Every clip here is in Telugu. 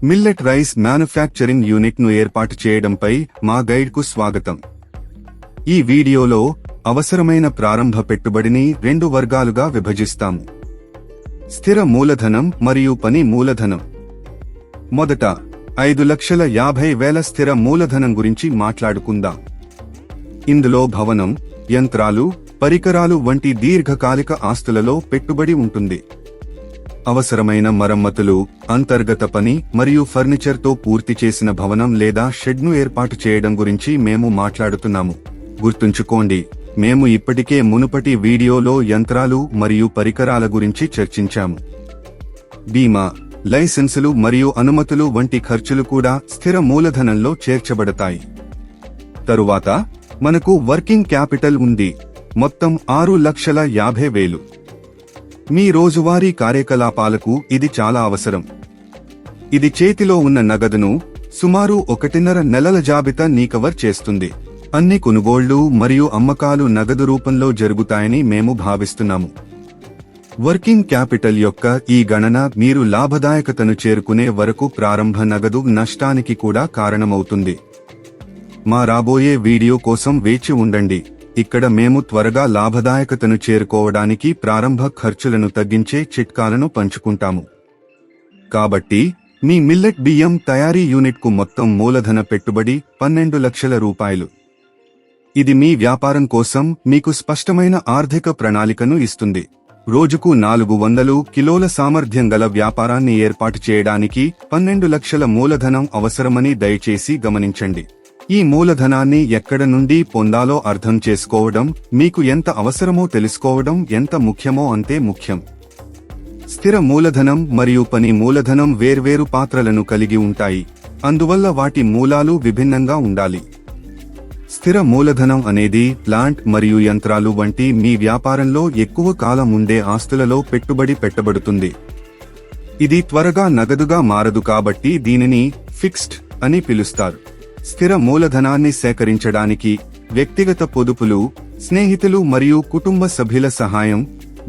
మిల్లెట్ రైస్ మ్యానుఫ్యాక్చరింగ్ యూనిట్ ను ఏర్పాటు చేయడంపై మా గైడ్ కు స్వాగతం. ఈ వీడియోలో అవసరమైన ప్రారంభ పెట్టుబడిని 2 వర్గాలుగా విభజిస్తాము: స్థిర మూలధనం మరియు పని మూలధనం. మొదట 5,50,000 స్థిర మూలధనం గురించి మాట్లాడుకుందాం. ఇందులో భవనం, యంత్రాలు, పరికరాలు వంటి దీర్ఘకాలిక ఆస్తులలో పెట్టుబడి ఉంటుంది. అవసరమైన మరమ్మతులు, అంతర్గత పని మరియు ఫర్నిచర్తో పూర్తి చేసిన భవనం లేదా షెడ్ను ఏర్పాటు చేయడం గురించి మేము మాట్లాడుతున్నాము. గుర్తుంచుకోండి, మేము ఇప్పటికే మునుపటి వీడియోలో యంత్రాలు మరియు పరికరాల గురించి చర్చించాము. బీమా, లైసెన్సులు మరియు అనుమతులు వంటి ఖర్చులు కూడా స్థిర మూలధనంలో చేర్చబడతాయి. తరువాత మనకు వర్కింగ్ క్యాపిటల్ ఉంది, మొత్తం 6,50,000. మీ రోజువారీ కార్యకలాపాలకు ఇది చాలా అవసరం. ఇది చేతిలో ఉన్న నగదును సుమారు 1.5 నెలల జాబితాని కవర్ చేస్తుంది. అన్ని కొనుగోళ్లు మరియు అమ్మకాలు నగదు రూపంలో జరుగుతాయని మేము భావిస్తున్నాము. వర్కింగ్ క్యాపిటల్ యొక్క ఈ గణన మీరు లాభదాయకతను చేరుకునే వరకు ప్రారంభ నగదు నష్టానికి కూడా కారణమవుతుంది. మా రాబోయే వీడియో కోసం వేచి ఉండండి. ఇక్కడ మేము త్వరగా లాభదాయకతను చేరుకోవడానికి ప్రారంభ ఖర్చులను తగ్గించే చిట్కాలను పంచుకుంటాము. కాబట్టి మీ మిల్లెట్ బియ్యం తయారీ యూనిట్కు మొత్తం మూలధన పెట్టుబడి 12 లక్షల రూపాయలు. ఇది మీ వ్యాపారం కోసం మీకు స్పష్టమైన ఆర్థిక ప్రణాళికను ఇస్తుంది. రోజుకు 400 కిలోల సామర్థ్యం గల వ్యాపారాన్ని ఏర్పాటు చేయడానికి 12 లక్షల మూలధనం అవసరమని దయచేసి గమనించండి. ఈ మూలధనాన్ని ఎక్కడ నుండి పొందాలో అర్థం చేసుకోవడం, మీకు ఎంత అవసరమో తెలుసుకోవడం ఎంత ముఖ్యమో అంతే ముఖ్యం. స్థిర మూలధనం మరియు పని మూలధనం వేర్వేరు పాత్రలను కలిగి ఉంటాయి, అందువల్ల వాటి మూలాలు విభిన్నంగా ఉండాలి. స్థిర మూలధనం అనేది ప్లాంట్ మరియు యంత్రాలు వంటి మీ వ్యాపారంలో ఎక్కువ కాలం ఉండే ఆస్తులలో పెట్టుబడి పెట్టబడుతుంది. ఇది త్వరగా నగదుగా మారదు కాబట్టి దీనిని ఫిక్స్డ్ అని పిలుస్తారు. స్థిర మూలధనాన్ని సేకరించడానికి వ్యక్తిగత పొదుపులు, స్నేహితులు మరియు కుటుంబ సభ్యుల సహాయం,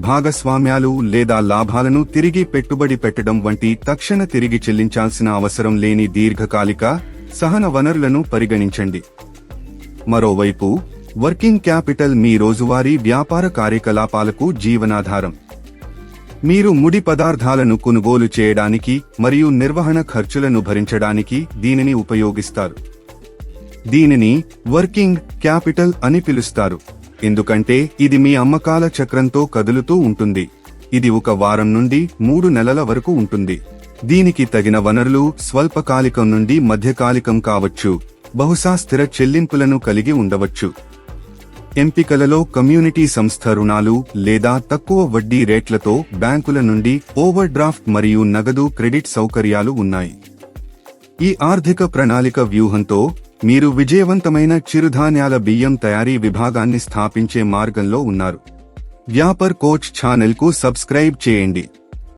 భాగస్వామ్యాలు లేదా లాభాలను తిరిగి పెట్టుబడి పెట్టడం వంటి తక్షణ తిరిగి చెల్లించాల్సిన అవసరం లేని దీర్ఘకాలిక సహన వనరులను పరిగణించండి. మరోవైపు వర్కింగ్ క్యాపిటల్ మీ రోజువారీ వ్యాపార కార్యకలాపాలకు జీవనాధారం. మీరు ముడి పదార్థాలను కొనుగోలు చేయడానికి మరియు నిర్వహణ ఖర్చులను భరించడానికి దీనిని ఉపయోగిస్తారు. దీనిని వర్కింగ్ క్యాపిటల్ అని పిలుస్తారు, ఎందుకంటే ఇది మీ అమ్మకాల చక్రంతో కదులుతూ ఉంటుంది. ఇది 1 వారం నుండి 3 నెలల వరకు ఉంటుంది. దీనికి తగిన వనరులు స్వల్పకాలికం నుండి మధ్యకాలికం కావచ్చు, బహుశా స్థిర చెల్లింపులను కలిగి ఉండవచ్చు. ఎంపికలలో కమ్యూనిటీ సంస్థ రుణాలు లేదా తక్కువ వడ్డీ రేట్లతో బ్యాంకుల నుండి ఓవర్ డ్రాఫ్ట్ మరియు నగదు క్రెడిట్ సౌకర్యాలు ఉన్నాయి. ఈ ఆర్థిక ప్రణాళిక వ్యూహంతో మీరు విజయవంతమైన చిరుధాన్యాల బియ్యం తయారీ విభాగాన్ని స్థాపించే మార్గంలో ఉన్నారు. వ్యాపార్ కోచ్ ఛానెల్కు సబ్స్క్రైబ్ చేయండి.